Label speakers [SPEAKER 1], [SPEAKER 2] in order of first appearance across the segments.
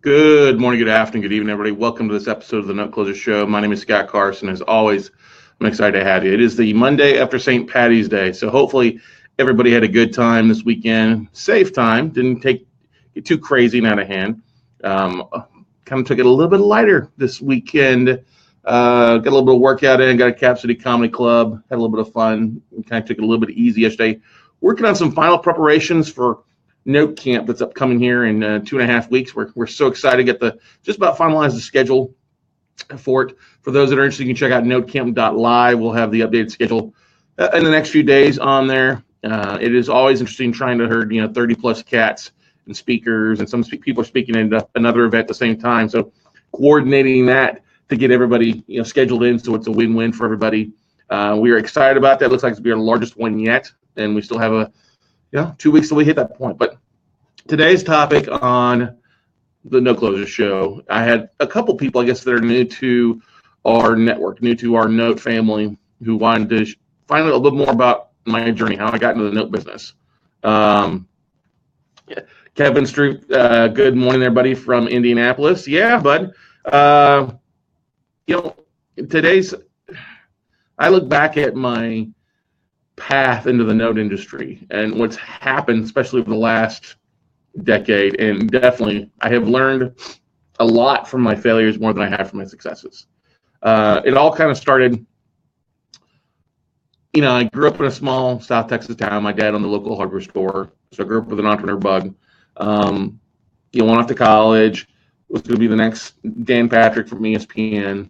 [SPEAKER 1] Good morning, good afternoon, good evening, everybody. Welcome to this episode of the Note Closer Show. My name is Scott Carson. As always, I'm excited to have you. It is the Monday after St. Patty's Day, so hopefully everybody had a good time this weekend. Safe time. Didn't get too crazy and out of hand. Kind of took it a little bit lighter this weekend. Got a little bit of workout in. Got a Cap City Comedy Club. Had a little bit of fun. Kind of took it a little bit easy yesterday. Working on some final preparations for Note Camp that's upcoming here in 2.5 weeks. We're so excited to get just about finalize the schedule for it. For those that are interested, you can check out NoteCamp.Live. We'll have the updated schedule in the next few days on there. It is always interesting trying to herd 30 plus cats and speakers, and some people are speaking at another event at the same time. So coordinating that to get everybody scheduled in, so it's a win-win for everybody. We are excited about that. It looks like it's be our largest one yet, and we still have 2 weeks till we hit that point. But today's topic on the No Closer Show, I had a couple people, I guess, that are new to our network, new to our Note family, who wanted to find out a little bit more about my journey, how I got into the Note business. Kevin Stroop, good morning, everybody from Indianapolis. Yeah, bud. I look back at my path into the Note industry and what's happened, especially over the last decade, and definitely I have learned a lot from my failures more than I have from my successes. It all kind of started, I grew up in a small South Texas town. My dad owned the local hardware store, so I grew up with an entrepreneur bug. Went off to college, was going to be the next Dan Patrick from ESPN.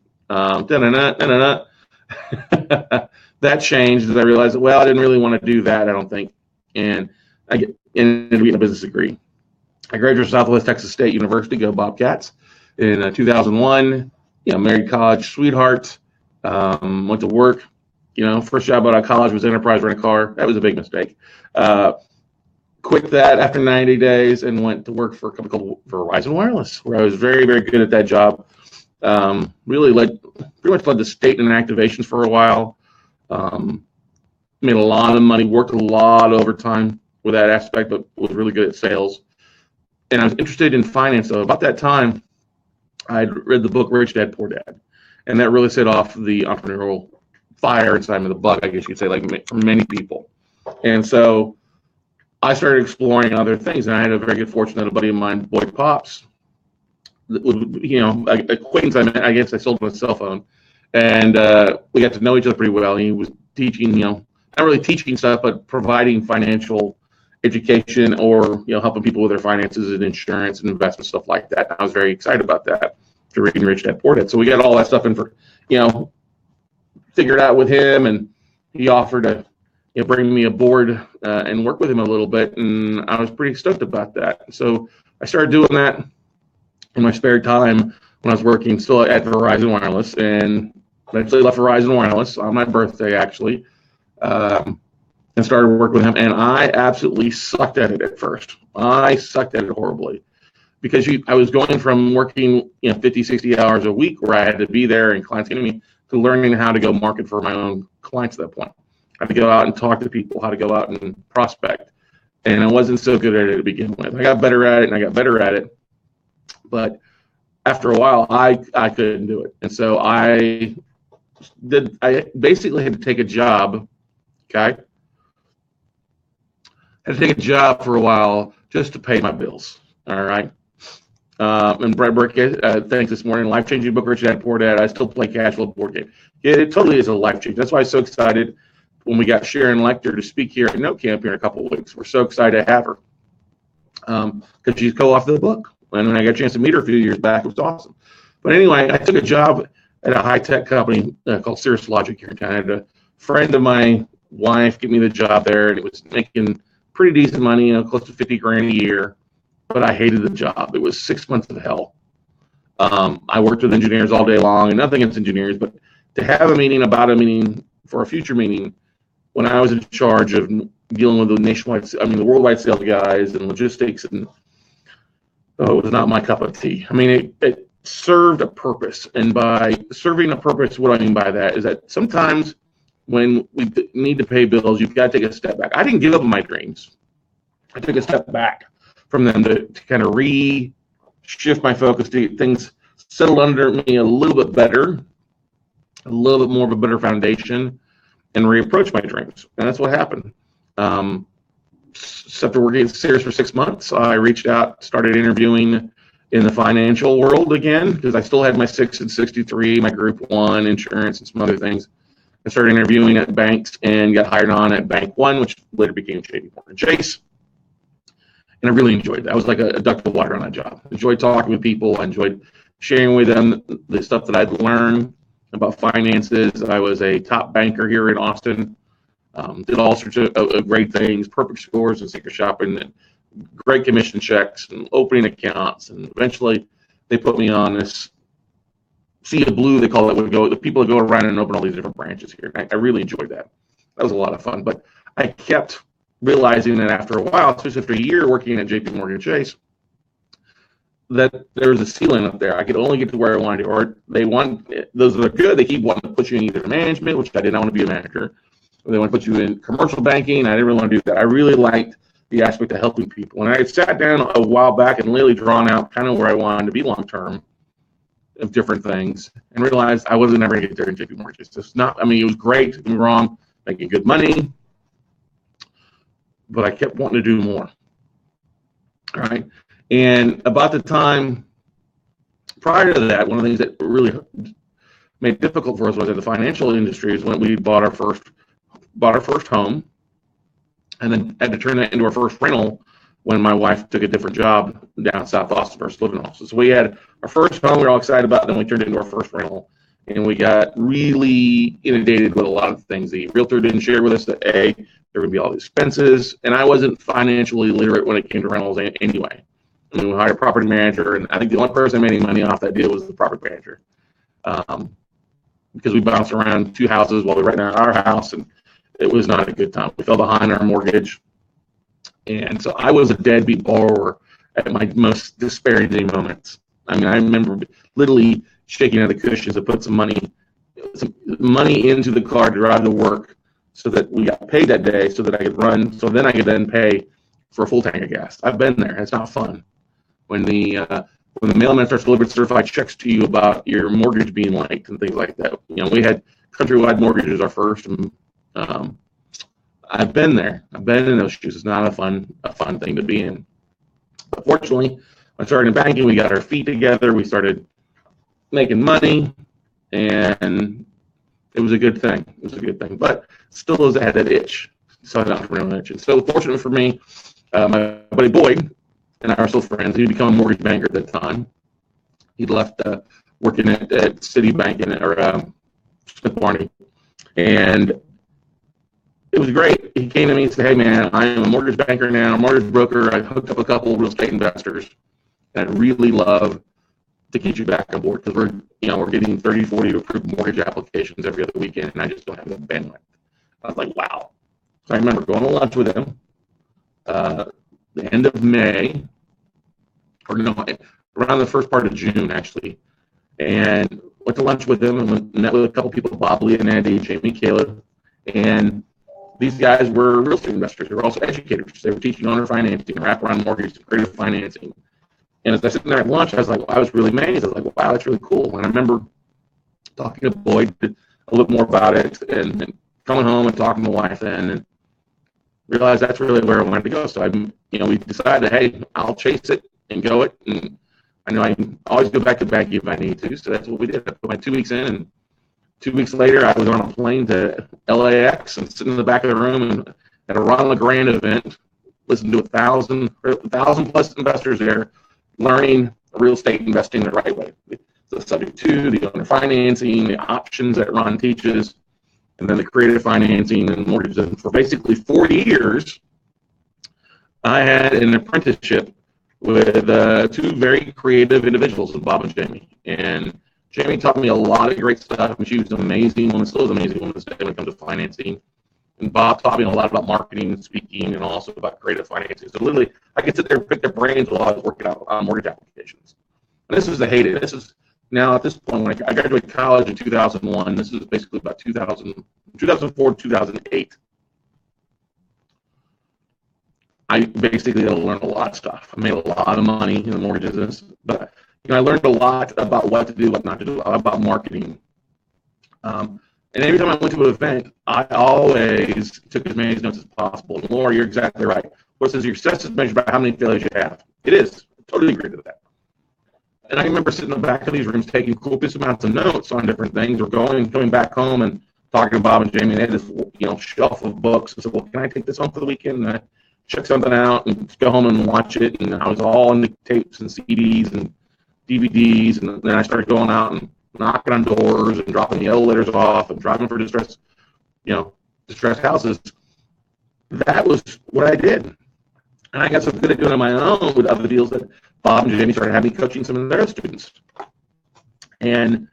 [SPEAKER 1] That changed as I realized that, I didn't really want to do that, I don't think. And I ended up getting a business degree. I graduated from Southwest Texas State University, go Bobcats, in 2001. Married college sweetheart, went to work. First job out of college was Enterprise Rent-A-Car. That was a big mistake. Quit that after 90 days and went to work for a company called Verizon Wireless, where I was very, very good at that job. Pretty much led the state and activations for a while. Made a lot of money, worked a lot of overtime with that aspect, but was really good at sales. And I was interested in finance. So about that time, I'd read the book Rich Dad, Poor Dad. And that really set off the entrepreneurial fire inside of the bug, I guess you could say, like for many people. And so I started exploring other things. And I had a very good fortune that a buddy of mine, Boyd Pops, acquaintance I guess I sold him a cell phone. And we got to know each other pretty well. He was teaching, not really teaching stuff, but providing financial education or, helping people with their finances and insurance and investment, stuff like that. And I was very excited about that, to reading Rich Dad, Poor Dad. So we got all that stuff in for, figured out with him, and he offered to bring me aboard and work with him a little bit. And I was pretty stoked about that. So I started doing that in my spare time when I was working still at Verizon Wireless, and eventually left Verizon Wireless on my birthday, actually, and started working with him. And I absolutely sucked at it at first. I sucked at it horribly because I was going from working 50, 60 hours a week where I had to be there and clients getting me, to learning how to go market for my own clients at that point. I had to go out and talk to people, how to go out and prospect. And I wasn't so good at it to begin with. I got better at it, but after a while, I couldn't do it. And so I basically had to take a job, okay? I had to take a job for a while just to pay my bills, all right? And Brett Burke, thanks this morning, life-changing book, Rich Dad, Poor Dad. I still play cash flow board game. It totally is a life change. That's why I'm so excited when we got Sharon Lecter to speak here at Note Camp here in a couple of weeks. We're so excited to have her because she's co-authored the book. And when I got a chance to meet her a few years back, it was awesome. But anyway, I took a job at a high-tech company called Cirrus Logic here in town. I had a friend of my wife give me the job there, and it was making pretty decent money, close to $50,000 a year. But I hated the job. It was 6 months of hell. I worked with engineers all day long, and nothing against engineers, but to have a meeting about a meeting for a future meeting when I was in charge of dealing with the worldwide sales guys and logistics, and it was not my cup of tea. I mean, it served a purpose, and by serving a purpose, what I mean by that is that sometimes when we need to pay bills, you've got to take a step back. I didn't give up on my dreams. I took a step back from them to kind of reshape shift my focus to get things settled under me a little bit better, a little bit more of a better foundation, and reapproach my dreams. And that's what happened. So after working serious for 6 months, I reached out, started interviewing in the financial world again, because I still had my 6 and 63, my Group 1 insurance and some other things. I started interviewing at banks and got hired on at Bank One, which later became JP Morgan Chase. And I really enjoyed that. I was like a duck to water on that job. I enjoyed talking with people. I enjoyed sharing with them the stuff that I'd learned about finances. I was a top banker here in Austin. Did all sorts of great things, perfect scores and secret shopping, and great commission checks and opening accounts. And eventually they put me on this sea of blue, they call it, the people that go around and open all these different branches here. I really enjoyed that. That was a lot of fun. But I kept realizing that after a while, especially after a year working at JP Morgan Chase, that there was a ceiling up there. I could only get to where I wanted to, or those that are good, they keep wanting to put you in either management, which I did not want to be a manager, or they want to put you in commercial banking. I didn't really want to do that. I really liked the aspect of helping people. And I had sat down a while back and really drawn out kind of where I wanted to be long term of different things, and realized I wasn't ever going to get there in JP Morgan. It's not, it was great, don't get me wrong, making good money, but I kept wanting to do more. All right. And about the time prior to that, one of the things that really made it difficult for us was in the financial industry is when we bought our first home, and then had to turn that into our first rental when my wife took a different job down South Austin for living Austin. So we had our first home we were all excited about, then we turned it into our first rental. And we got really inundated with a lot of things. The realtor didn't share with us that there were going to be all the expenses, and I wasn't financially literate when it came to rentals anyway. I mean, we hired a property manager, and I think the only person making money off that deal was the property manager, because we bounced around 2 houses while we were renting our house, and it was not a good time. We fell behind our mortgage, and so I was a deadbeat borrower at my most disparaging moments. I remember literally shaking out the cushions to put some money into the car to drive to work, so that we got paid that day, so that I could run, so then I could then pay for a full tank of gas. I've been there. It's not fun. When the mailman starts delivering certified checks to you about your mortgage being late and things like that. We had Countrywide Mortgages our first. And, I've been there. I've been in those shoes. It's not a fun thing to be in. But fortunately, when I started in banking, we got our feet together. We started making money, and it was a good thing. But still, had that itch. So an entrepreneurial itch. And so fortunate for me, my buddy Boyd and I are still friends. He'd become a mortgage banker at that time. He'd left working at Citibank or Smith Barney, and it was great. He came to me and said, "Hey man, I am a mortgage banker now, a mortgage broker. I hooked up a couple of real estate investors, and I'd really love to get you back on board, because we're getting 30, 40 approved mortgage applications every other weekend, and I just don't have the bandwidth." I was like, wow. So I remember going to lunch with him the end of May, around the first part of June, actually, and went to lunch with him and met with a couple people, Bob, Lee, and Andy, Jamie, Caleb, and these guys were real estate investors. They were also educators. They were teaching owner financing, wraparound mortgage, creative financing. And as I sat there at lunch, I was really amazed. I was like, wow, that's really cool. And I remember talking to Boyd a little more about it, and coming home and talking to my wife and realized that's really where I wanted to go. So we decided, hey, I'll chase it and go it. And I know I can always go back to banking if I need to. So that's what we did. I put my 2 weeks in, and 2 weeks later, I was on a plane to LAX and sitting in the back of the room and at a Ronald Grant event, listening to 1,000 plus investors there, learning real estate investing the right way. The subject to the owner financing, the options that Ron teaches, and then the creative financing and mortgages. And for basically 4 years, I had an apprenticeship with 2 very creative individuals, Bob and Jamie. And Jamie taught me a lot of great stuff, and she was an amazing woman, still is an amazing woman when it comes to financing. And Bob taught me a lot about marketing and speaking, and also about creative financing. So literally, I could sit there and pick their brains while I was working out on mortgage applications. And this was the heyday. This is now at this point, when I graduated college in 2001, this is basically about 2004 to 2008. I basically had to learn a lot of stuff. I made a lot of money in the mortgage business, but I learned a lot about what to do, what not to do, about marketing. And every time I went to an event, I always took as many notes as possible. And Laura, you're exactly right. What says your success is measured by how many failures you have. It is. I totally agree with that. And I remember sitting in the back of these rooms taking copious amounts of notes on different things, or going back home and talking to Bob and Jamie. And they had this shelf of books. And said, well, can I take this home for the weekend? And I check something out and go home and watch it. And I was all into tapes and CDs and DVDs. And then I started going out and knocking on doors and dropping the elevators off and driving for distressed houses. That was what I did. And I got so good at doing it on my own with other deals that Bob and Jamie started having me coaching some of their students. And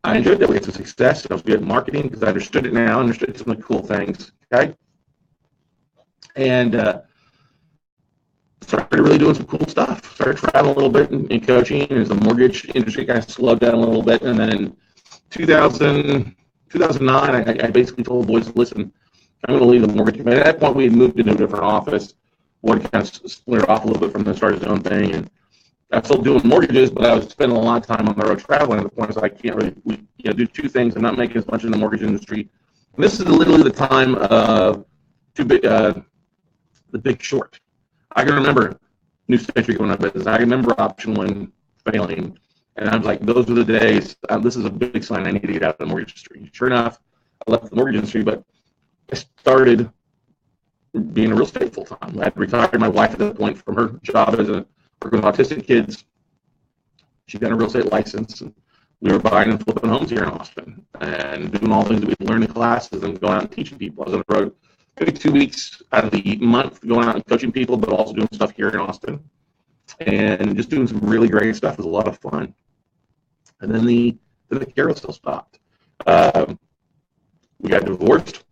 [SPEAKER 1] I enjoyed that. We had some success. I was good at marketing because I understood it now, understood some of the cool things. Okay. And started really doing some cool stuff. Started traveling a little bit in coaching as the mortgage industry kind of slowed down a little bit. And then in 2009, I basically told the boys, listen, I'm going to leave the mortgage. And at that point, we had moved into a different office. One kind of split off a little bit from the started his own thing. And I was still doing mortgages, but I was spending a lot of time on the road traveling. At the point, I can't really do two things and not make as much in the mortgage industry. And this is literally the time of The Big Short. I can remember New Century going out of business. I remember Option One failing. And I was like, those are the days. This is a big sign I need to get out of the mortgage industry. Sure enough, I left the mortgage industry, but I started being a real estate full time. I had retired my wife at that point from her job as a working with autistic kids. She got a real estate license, and we were buying and flipping homes here in Austin and doing all the things that we learned in classes and going out and teaching people. I was on the road maybe 2 weeks out of the month going out and coaching people, but also doing stuff here in Austin and just doing some really great stuff. It was a lot of fun. And then the carousel stopped. We got divorced.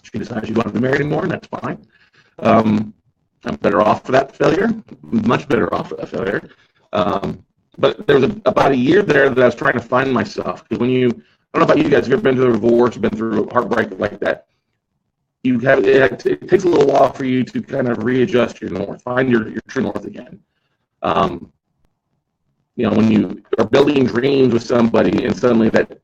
[SPEAKER 1] She decided she didn't want to be married anymore, and that's fine. I'm better off for that failure, much better off for that failure. But there was about a year there that I was trying to find myself. Because I don't know about you guys, if you've ever been through a divorce, been through heartbreak like that, it takes a little while for you to kind of readjust your north, find your true north again. When you are building dreams with somebody and suddenly that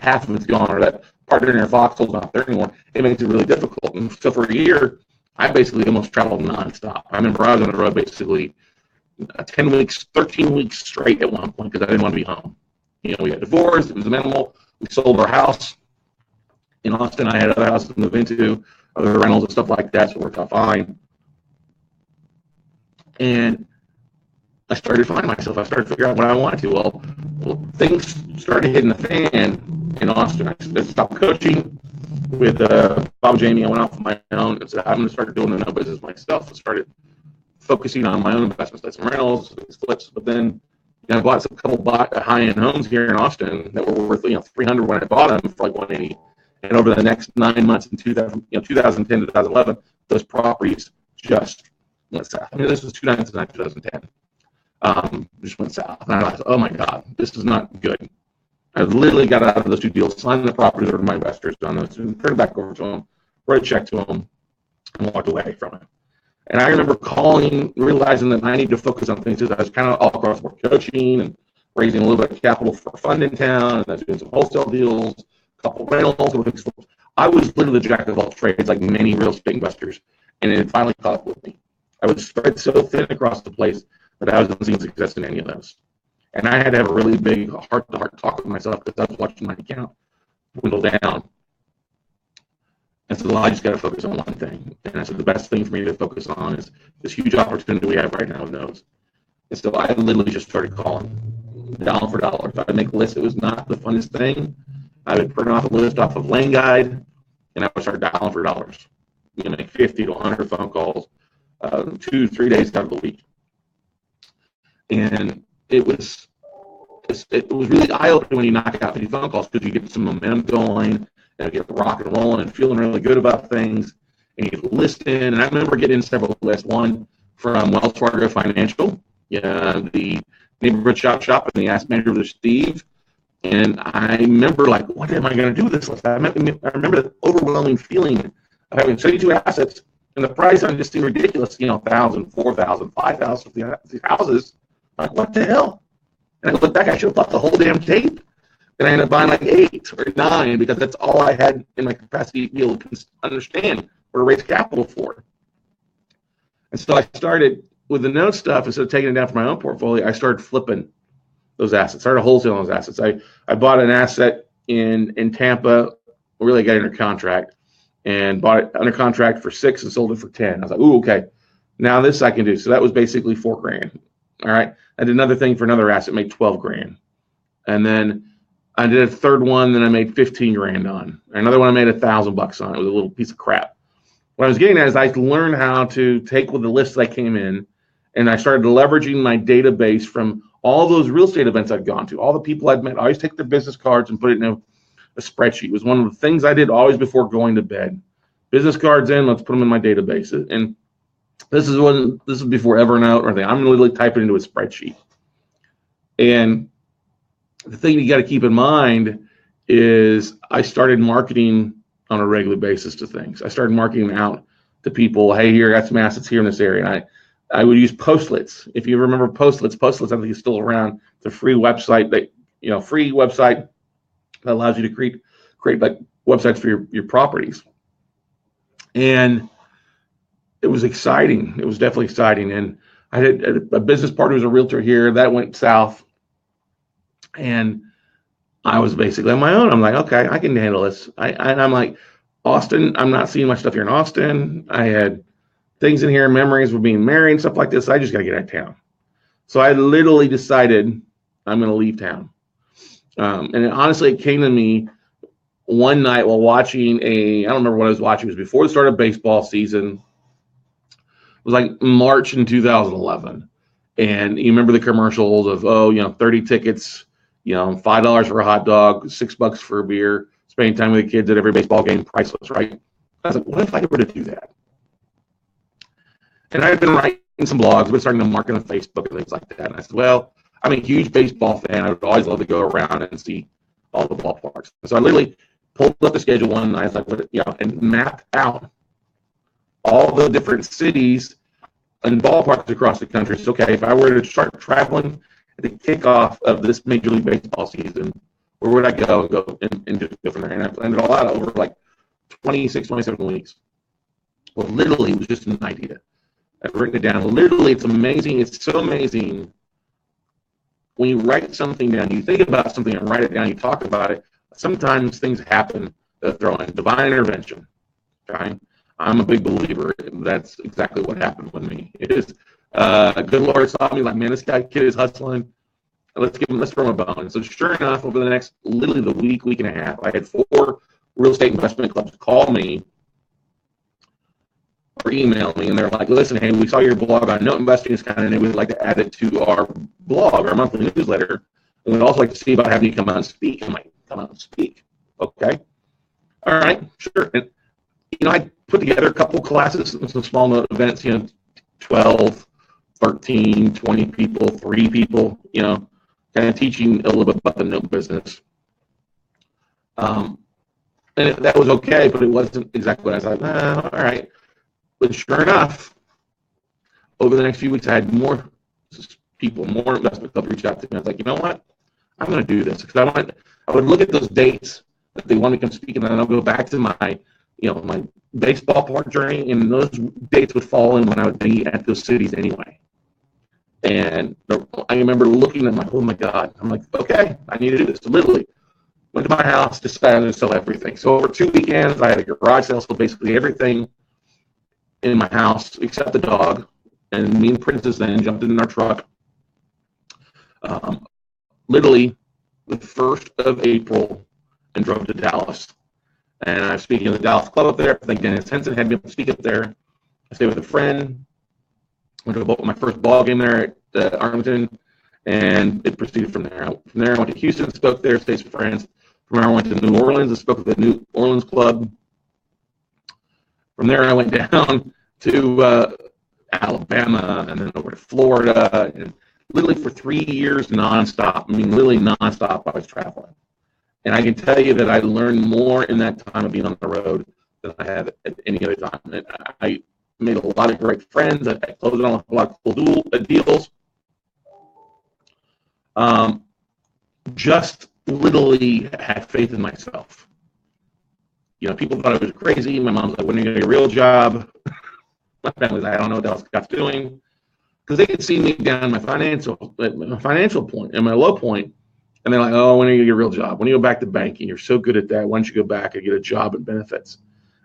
[SPEAKER 1] half of it's gone, or that partner in your foxhole's not there anymore, it makes it really difficult. And so for a year, I basically almost traveled nonstop. I remember I was on the road basically 10 weeks, 13 weeks straight at one point because I didn't want to be home. We got divorced. It was minimal. We sold our house in Austin. I had other houses to move into, other rentals and stuff like that, so it worked out fine. And I started finding myself. I started figuring out what I wanted to. Well, things started hitting the fan in Austin. I stopped coaching with Bob and Jamie. I went off on my own and said, I'm going to start doing the business myself. I started focusing on my own investments, like some rentals, flips. But then I bought a couple high-end homes here in Austin that were worth $300 when I bought them for like $180. And over the next 9 months in 2010 to 2011, those properties just went south. I mean, this was 2009 to 2010. Just went south. And I realized, oh my God, this is not good. I literally got out of those two deals, signed the properties over to my investors, done those, and turned it back over to them, wrote a check to them, and walked away from it. And I remember calling, realizing that I need to focus on things. I was kind of all across board coaching and raising a little bit of capital for a fund in town, and I was doing some wholesale deals, a couple of rentals. I was literally the jack of all trades, like many real estate investors, and it finally caught up with me. I was spread so thin across the place that I wasn't seeing success in any of those. And I had to have a really big heart-to-heart talk with myself because I was watching my account dwindle down. And so I just got to focus on one thing. And I said the best thing for me to focus on is this huge opportunity we have right now with those. And so I literally just started calling dollar for dollar. If I would make a list, it was not the funnest thing. I would print off a list off of Lane Guide, and I would start dialing for dollars. Make 50 to 100 phone calls 2-3 days out of the week. And it was really eye-opening when you knock out 50 phone calls because you get some momentum going and you get rock and rolling and feeling really good about things. And you listen. And I remember getting several lists. One from Wells Fargo Financial, the neighborhood shop, and the asset manager was Steve. And I remember, like, what am I going to do with this list? I remember the overwhelming feeling of having 72 assets And the price on just seemed ridiculous, 1,000, 4,000, 5,000 for these houses. I'm like, what the hell? And I look back, I should have bought the whole damn tape. And I ended up buying like 8 or 9 because that's all I had in my capacity to be able to understand or to raise capital for. And so I started with the note stuff. Instead of taking it down for my own portfolio, I started flipping those assets, started wholesaling those assets. I bought an asset in Tampa, really got under contract, and bought it under contract for 6 and sold it for 10. I was like, ooh, okay. Now this I can do. So that was basically $4,000. All right. I did another thing for another asset, made $12,000. And then I did a third one, then I made $15,000 on. Another one I made $1,000 on. It was a little piece of crap. What I was getting at is I learned how to take with the list that I came in, and I started leveraging my database from all those real estate events I'd gone to, all the people I'd met. I always take their business cards and put it in a spreadsheet. It was one of the things I did always before going to bed. Business cards in, let's put them in my database. And this is before Evernote or anything. I'm literally typing into a spreadsheet. And the thing you got to keep in mind is I started marketing on a regular basis to things. I started marketing out to people, hey, here, I got some assets here in this area. And I would use Postlets. If you remember Postlets I think is still around. It's a free website that allows you to create like websites for your properties. And it was exciting. It was definitely exciting. And I had a business partner who was a realtor here. That went south. And I was basically on my own. I'm like, okay, I can handle this. And I'm like, Austin, I'm not seeing much stuff here in Austin. I had things in here, memories of being married and stuff like this. I just got to get out of town. So I literally decided I'm going to leave town. And honestly, it came to me one night while watching I don't remember what I was watching. It was before the start of baseball season. It was like March in 2011. And you remember the commercials of, 30 tickets, $5 for a hot dog, $6 for a beer, spending time with the kids at every baseball game, priceless, right? I was like, what if I were to do that? And I had been writing some blogs, but starting to market on Facebook and things like that. And I said, well, I'm a huge baseball fan. I would always love to go around and see all the ballparks. So I literally pulled up the schedule one night, and mapped out all the different cities and ballparks across the country. So, okay, if I were to start traveling at the kickoff of this Major League Baseball season, where would I go and just go from there? And I planned it all out over like 26, 27 weeks. Well, literally, it was just an idea. I've written it down. Literally, it's amazing. It's so amazing when you write something down, you think about something and write it down, you talk about it. Sometimes things happen that throw in divine intervention. Okay? I'm a big believer. That's exactly what happened with me. It is good Lord saw me like, man, this kid is hustling. Let's throw him a bone. And so sure enough, over the next literally the week and a half, I had 4 real estate investment clubs call me or email me, and they're like, listen, hey, we saw your blog on Note Investing is kind of, and we'd like to add it to our blog, our monthly newsletter. And we'd also like to see about having you come out and speak. I'm like, come out and speak. Okay. All right, sure. And, I put together a couple classes, some small note events, 12, 13, 20 people, 3 people, kind of teaching a little bit about the note business. And that was okay, but it wasn't exactly what I was like, all right. But sure enough, over the next few weeks, I had more people, more investment clubs reach out to me. I was like, you know what? I'm going to do this because I would look at those dates that they want to come speak, and then I'll go back to my baseball park journey, and those dates would fall in when I would be at those cities anyway. And I remember looking at oh my God, I'm like, okay, I need to do this. So literally went to my house, decided to sell everything. So over 2 weekends, I had a garage sale, so basically everything in my house except the dog. And me and Princess then jumped in our truck. Literally the 1st of April and drove to Dallas. And I was speaking at the Dallas club up there. I think Dennis Henson had me speak up there. I stayed with a friend. Went to my first ball game there at Arlington, and it proceeded from there. From there, I went to Houston, spoke there, stayed with friends. From there, I went to New Orleans and spoke at the New Orleans club. From there, I went down to Alabama and then over to Florida, and literally for 3 years nonstop. I mean, literally nonstop, I was traveling. And I can tell you that I learned more in that time of being on the road than I have at any other time. And made a lot of great friends. I closed on a lot of cool deals. Just literally had faith in myself. People thought I was crazy. My mom's like, when are you going to get a real job? My family's like, I don't know what else Scott's doing. Because they could see me down my financial point and my low point, and they're like, oh, when are you going to get a real job? When you go back to banking, you're so good at that. Why don't you go back and get a job and benefits?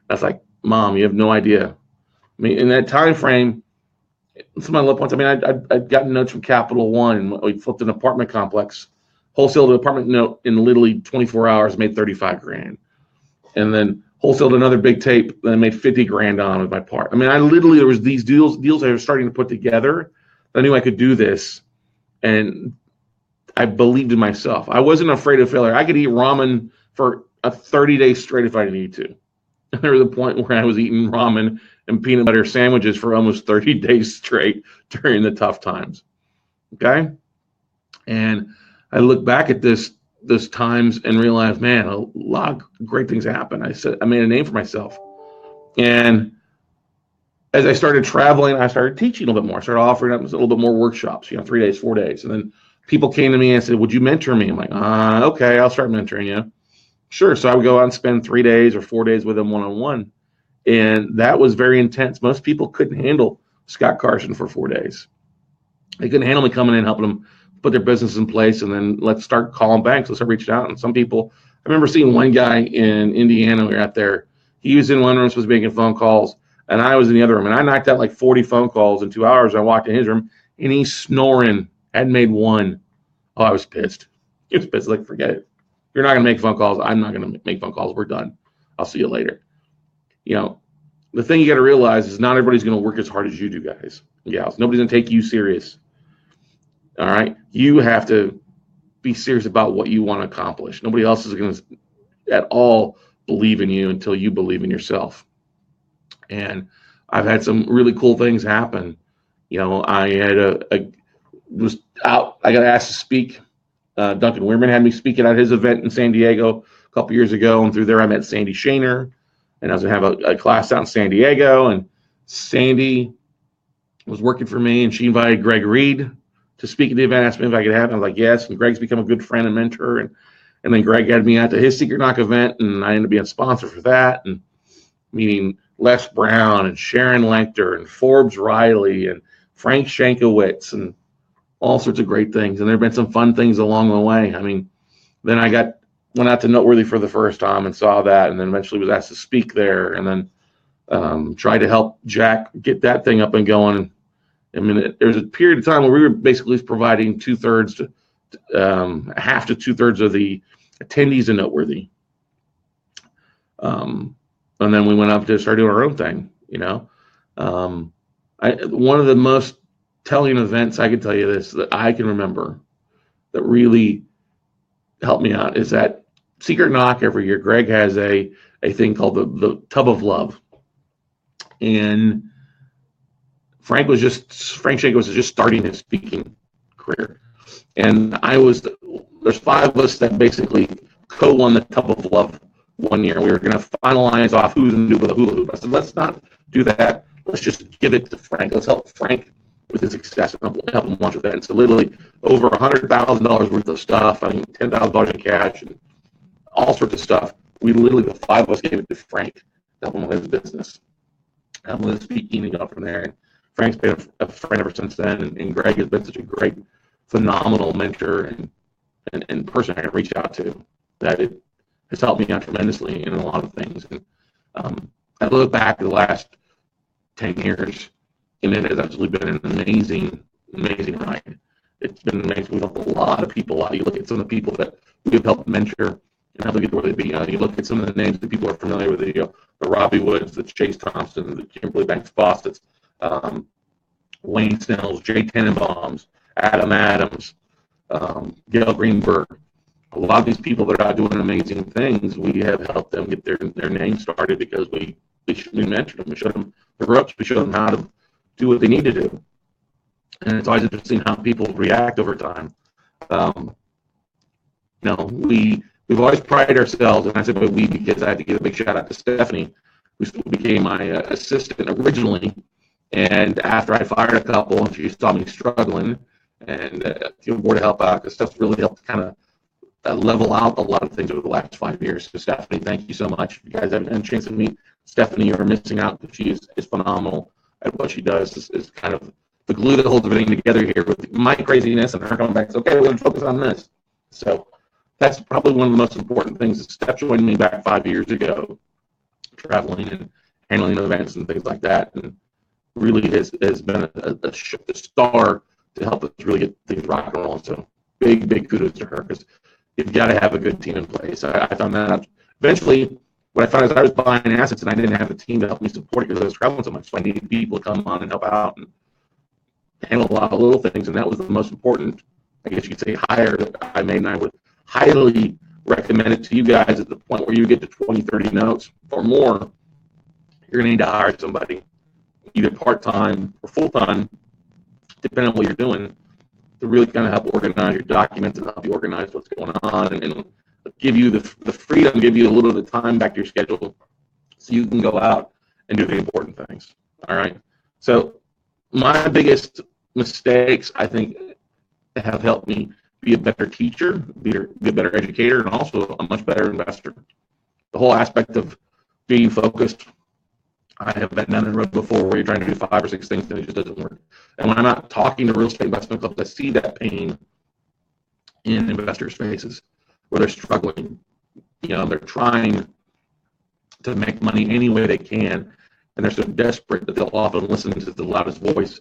[SPEAKER 1] I was like, Mom, you have no idea. I mean, in that time frame, some of my low points, I'd gotten notes from Capital One. We flipped an apartment complex, wholesaled an apartment note in literally 24 hours, made 35 grand. And then wholesaled another big tape that I made 50 grand on with my part. There was these deals I was starting to put together. I knew I could do this, and I believed in myself. I wasn't afraid of failure. I could eat ramen for 30 days straight if I needed to. And there was a point where I was eating ramen and peanut butter sandwiches for almost 30 days straight during the tough times. Okay? And I look back at those times and realize, man, a lot of great things happened. I made a name for myself. And as I started traveling, I started teaching a little bit more. I started offering up a little bit more workshops, 3 days, 4 days. And then people came to me and said, would you mentor me? I'm like, okay, I'll start mentoring you. Sure. So I would go out and spend 3 days or 4 days with them one-on-one. And that was very intense. Most people couldn't handle Scott Carson for 4 days. They couldn't handle me coming in, helping them put their business in place, and then let's start calling banks. Let's start reaching out. And some people, I remember seeing one guy in Indiana. We were out there. He was in one room, supposed to be making phone calls, and I was in the other room. And I knocked out like 40 phone calls in 2 hours. I walked in his room, and he's snoring. Hadn't made one. Oh, I was pissed. He was pissed. Like, forget it. You're not going to make phone calls. I'm not going to make phone calls. We're done. I'll see you later. The thing you got to realize is not everybody's going to work as hard as you do, guys and gals. Nobody's going to take you serious. All right? You have to be serious about what you want to accomplish. Nobody else is going to at all believe in you until you believe in yourself. And I've had some really cool things happen. I had was out. I got asked to speak. Duncan Weirman had me speaking at his event in San Diego a couple years ago, and through there I met Sandy Shaner, and I was going to have a class out in San Diego, and Sandy was working for me, and she invited Greg Reed to speak at the event, asked me if I could have it. I was like, yes, and Greg's become a good friend and mentor, and then Greg had me out to his Secret Knock event, and I ended up being a sponsor for that, and meeting Les Brown and Sharon Lechter and Forbes Riley and Frank Shankowitz and all sorts of great things. And there have been some fun things along the way. Then I went out to Noteworthy for the first time and saw that, and then eventually was asked to speak there, and then tried to help Jack get that thing up and going. There was a period of time where we were basically providing half to 2/3 of the attendees in Noteworthy. And then we went up to start doing our own thing, one of the most telling events, I can tell you this, that I can remember that really helped me out is that Secret Knock every year. Greg has a thing called the Tub of Love. And Frank Shank was just starting his speaking career. And there's 5 of us that basically co-won the Tub of Love one year. We were going to finalize off who's going to do the hula hoop. I said, let's not do that. Let's just give it to Frank. Let's help Frank with his success and help him launch with that. And so literally over $100,000 worth of stuff, $10,000 in cash and all sorts of stuff. We literally, the 5 of us gave it to Frank to help him with his business. Help him with his speaking and go from there. And Frank's been a friend ever since then. And Greg has been such a great, phenomenal mentor and person I can reach out to that it has helped me out tremendously in a lot of things. And I look back at the last 10 years, and it has absolutely been an amazing ride. It's been amazing. We've helped a lot of people out. You look at some of the people that we've helped mentor and how they get to where they be. You look at some of the names that people are familiar with, the Robbie Woods, the Chase Thompson, the Kimberly Banks Fawcett's, Wayne Snells, Jay Tenenbaums, Adam Adams, Gail Greenberg. A lot of these people that are out doing amazing things, we have helped them get their name started because we mentored them. We showed them the ropes. We showed them how to do what they need to do. And it's always interesting how people react over time. We've always prided ourselves, and I said we because I had to give a big shout out to Stephanie. who became my assistant originally. And after I fired a couple, and she saw me struggling, and feel more to help out, because stuff's really helped kind of level out a lot of things over the last 5 years. So Stephanie, thank you so much. If you guys haven't had a chance to meet Stephanie, you're missing out, because she is phenomenal at what she does. Is kind of the glue that holds everything together here with my craziness and her coming back. Okay, we're going to focus on this. So that's probably one of the most important things. Steph joined me back 5 years ago, traveling and handling events and things like that, and really has been a star to help us really get things rock and roll. So big kudos to her, because you've got to have a good team in place. I found that out. Eventually, what I found is I was buying assets and I didn't have a team to help me support it because I was traveling so much. So I needed people to come on and help out and handle a lot of little things. And that was the most important, I guess you could say, hire that I made. And I would highly recommend it to you guys at the point where you get to 20, 30 notes or more. You're going to need to hire somebody, either part-time or full-time, depending on what you're doing, to really kind of help organize your documents and help you organize what's going on, and give you the freedom, give you a little bit of time back to your schedule so you can go out and do the important things. All right. So my biggest mistakes, I think, have helped me be a better teacher, be a better educator, and also a much better investor. The whole aspect of being focused. I have been down the road before where you're trying to do 5 or 6 things and it just doesn't work. And when I'm not talking to real estate investment clubs, I see that pain in investors' faces where they're struggling. They're trying to make money any way they can, and they're so desperate that they'll often listen to the loudest voice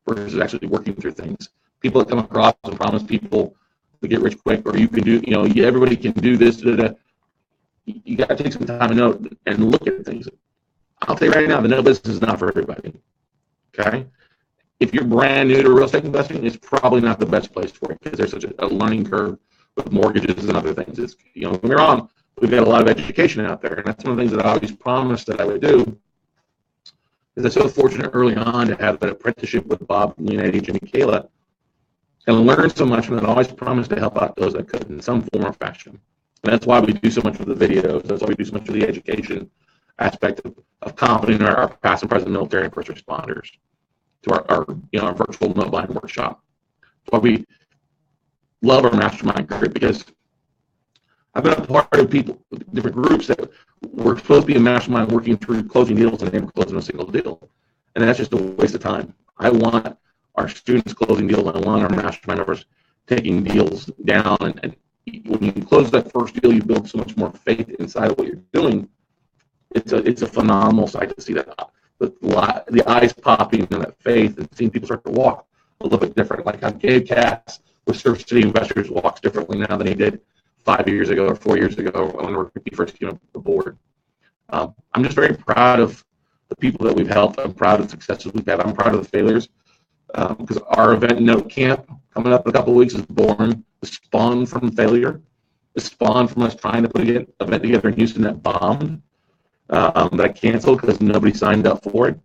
[SPEAKER 1] versus actually working through things. People that come across and promise people to get rich quick, or you can do, everybody can do this. You got to take some time and look at things. I'll tell you right now, the no business is not for everybody. Okay? If you're brand new to real estate investing, it's probably not the best place for it, because there's such a learning curve with mortgages and other things. It's, don't get me wrong, we've got a lot of education out there, and that's one of the things that I always promised that I would do. Is I'm so fortunate early on to have an apprenticeship with Bob, Leonetti, Jimmy Kayla, and learn so much, and I always promised to help out those that could in some form or fashion. And that's why we do so much with the videos. That's why we do so much with the education aspect of competent our past and present military and first responders to our virtual note buying workshop. That's why we love our mastermind group, because I've been a part of different groups that were supposed to be a mastermind working through closing deals and never closing a single deal. And that's just a waste of time. I want our students closing deals. I want our mastermind members taking deals down. And when you close that first deal, you build so much more faith inside of what you're doing. It's a phenomenal sight to see that the eyes popping in that faith and seeing people start to walk a little bit different. Like how Gabe Cass with Surf City Investors walks differently now than he did 5 years ago or 4 years ago when he first came up the board. I'm just very proud of the people that we've helped. I'm proud of the successes we've had. I'm proud of the failures, because our event, Note Camp, coming up in a couple of weeks, is born, spawned from failure. It spawned from us trying to put an event together in Houston that bombed. That I canceled because nobody signed up for it.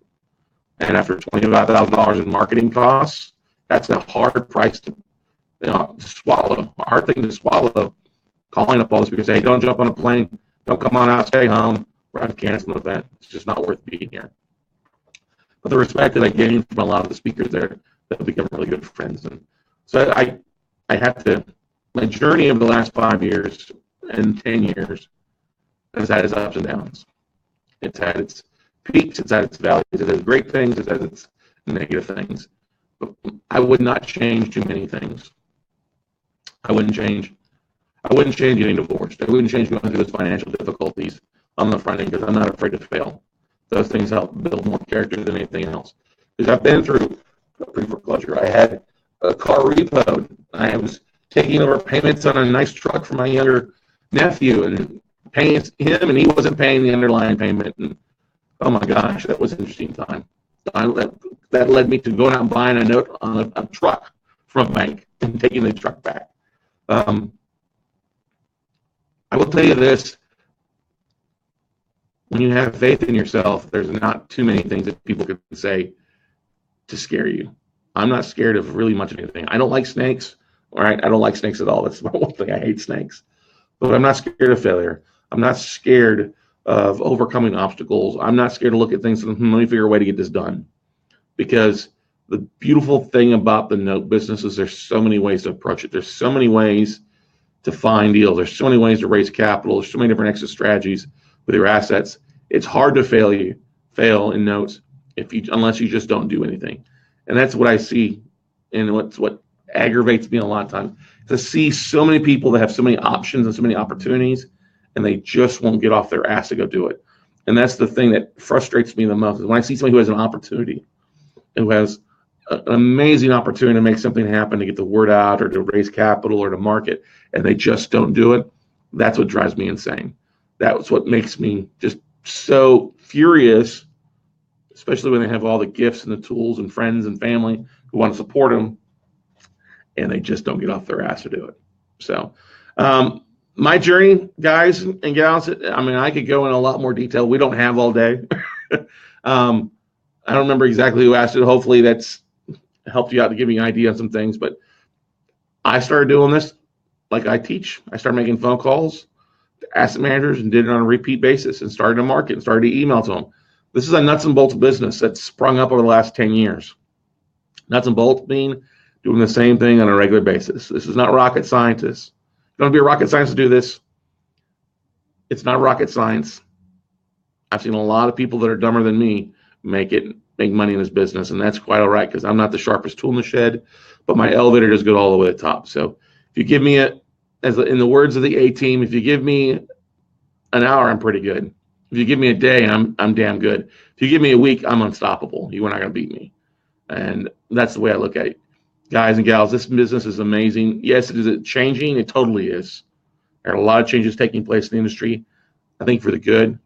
[SPEAKER 1] And after $25,000 in marketing costs, that's a hard price to swallow, a hard thing to swallow. Calling up all this because, hey, don't jump on a plane, don't come on out, stay home, we're going to cancel an event. It's just not worth being here. But the respect that I gained from a lot of the speakers there, they've become really good friends. And so I have to, my journey over the last 5 years and 10 years has had its ups and downs. It's had its peaks, it's had its valleys, it has great things, it has its negative things. But I would not change too many things. I wouldn't change getting divorced. I wouldn't change going through those financial difficulties on the front end, because I'm not afraid to fail. Those things help build more character than anything else. Because I've been through a pre-foreclosure. I had a car repoed. I was taking over payments on a nice truck for my younger nephew and paying him, and he wasn't paying the underlying payment. And oh my gosh, that was an interesting time. That led me to going out and buying a note on a truck from a bank and taking the truck back. I will tell you this. When you have faith in yourself, there's not too many things that people can say to scare you. I'm not scared of really much of anything. I don't like snakes. All right, I don't like snakes at all. That's one thing. I hate snakes. But I'm not scared of failure. I'm not scared of overcoming obstacles. I'm not scared to look at things and let me figure a way to get this done. Because the beautiful thing about the note business is there's so many ways to approach it. There's so many ways to find deals. There's so many ways to raise capital. There's so many different exit strategies with your assets. It's hard to fail in notes unless you just don't do anything. And that's what I see, and what aggravates me a lot of times, to see so many people that have so many options and so many opportunities, and they just won't get off their ass to go do it. And that's the thing that frustrates me the most, is when I see somebody who has an opportunity, who has an amazing opportunity to make something happen, to get the word out or to raise capital or to market, and they just don't do it. That's what drives me insane. That's what makes me just so furious, especially when they have all the gifts and the tools and friends and family who want to support them, and they just don't get off their ass to do it. So my journey, guys and gals, I mean, I could go in a lot more detail. We don't have all day. I don't remember exactly who asked it. Hopefully that's helped you out to give you an idea on some things. But I started doing this like I teach. I started making phone calls to asset managers and did it on a repeat basis, and started to market and started to email to them. This is a nuts and bolts business that's sprung up over the last 10 years. Nuts and bolts mean doing the same thing on a regular basis. This is not rocket scientists. You don't have to be a rocket scientist to do this. It's not rocket science. I've seen a lot of people that are dumber than me make money in this business, and that's quite all right, because I'm not the sharpest tool in the shed, but my elevator does good all the way to the top. So if you give me in the words of the A-team, if you give me an hour, I'm pretty good. If you give me a day, I'm damn good. If you give me a week, I'm unstoppable. You are not going to beat me. And that's the way I look at it. Guys and gals, this business is amazing. Yes, is it changing? It totally is. There are a lot of changes taking place in the industry, I think for the good.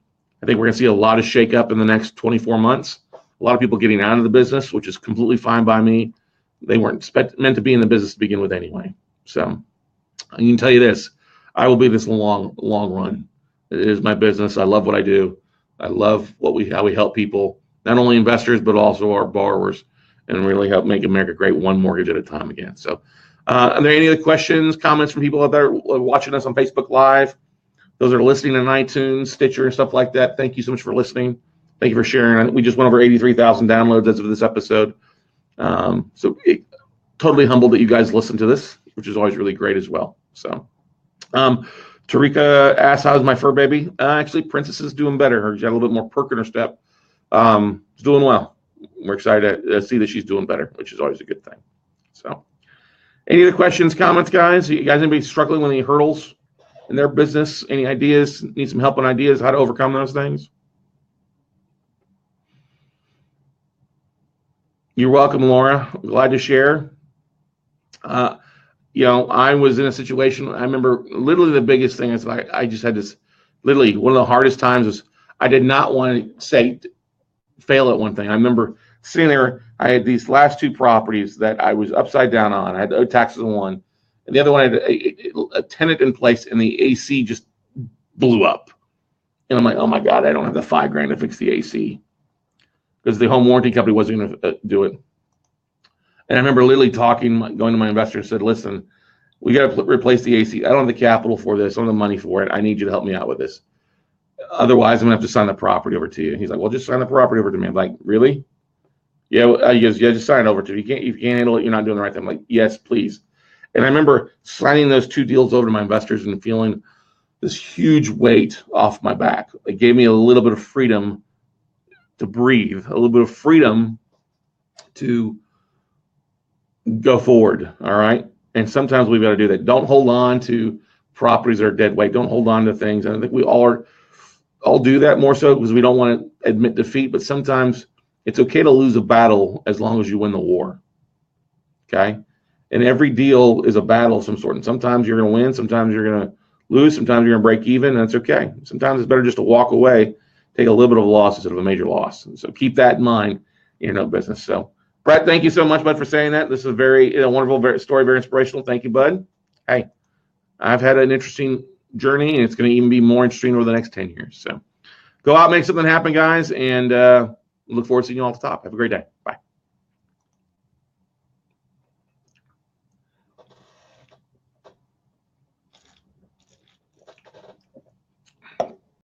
[SPEAKER 1] I think we're going to see a lot of shakeup in the next 24 months. A lot of people getting out of the business, which is completely fine by me. They weren't meant to be in the business to begin with anyway. So I can tell you this, I will be this long run. It is my business. I love what I do. I love how we help people, not only investors, but also our borrowers, and really help make America great one mortgage at a time again. So are there any other questions, comments from people out there watching us on Facebook Live? Those are listening on iTunes, Stitcher, and stuff like that. Thank you so much for listening. Thank you for sharing. I think we just went over 83,000 downloads as of this episode. Totally humbled that you guys listen to this, which is always really great as well. So Tarika asked, how's my fur baby? Actually, Princess is doing better. She's got a little bit more perk in her step. She's doing well. We're excited to see that she's doing better, which is always a good thing. So any other questions, comments, guys? You guys, anybody struggling with any hurdles in their business? Any ideas? Need some help on ideas how to overcome those things? You're welcome, Laura. I'm glad to share. I was in a situation, I remember literally the biggest thing is I just had this, literally one of the hardest times was I did not want to fail at one thing. I remember sitting there, I had these last two properties that I was upside down on. I had owed taxes on one, and the other one had a tenant in place, and the AC just blew up. And I'm like, oh my God, I don't have the $5,000 to fix the AC, because the home warranty company wasn't going to do it. And I remember literally going to my investor and said, listen, we got to replace the AC. I don't have the capital for this. I don't have the money for it. I need you to help me out with this. Otherwise, I'm going to have to sign the property over to you. He's like, well, just sign the property over to me. I'm like, really? Yeah. He goes, yeah, just sign it over to you. If you can't handle it, you're not doing the right thing. I'm like, yes, please. And I remember signing those two deals over to my investors and feeling this huge weight off my back. It gave me a little bit of freedom to breathe, a little bit of freedom to go forward. All right. And sometimes we've got to do that. Don't hold on to properties that are dead weight. Don't hold on to things. And I think we all do that more so because we don't want to admit defeat, but sometimes it's okay to lose a battle as long as you win the war. Okay. And every deal is a battle of some sort. And sometimes you're going to win. Sometimes you're going to lose. Sometimes you're going to break even. And that's okay. Sometimes it's better just to walk away, take a little bit of a loss instead of a major loss. And so keep that in mind in your business. So Brett, thank you so much, bud, for saying that. This is a very wonderful story, very inspirational. Thank you, bud. Hey, I've had an interesting journey, and it's going to even be more interesting over the next 10 years. So go out, make something happen, guys, and look forward to seeing you all at the top. Have a great day.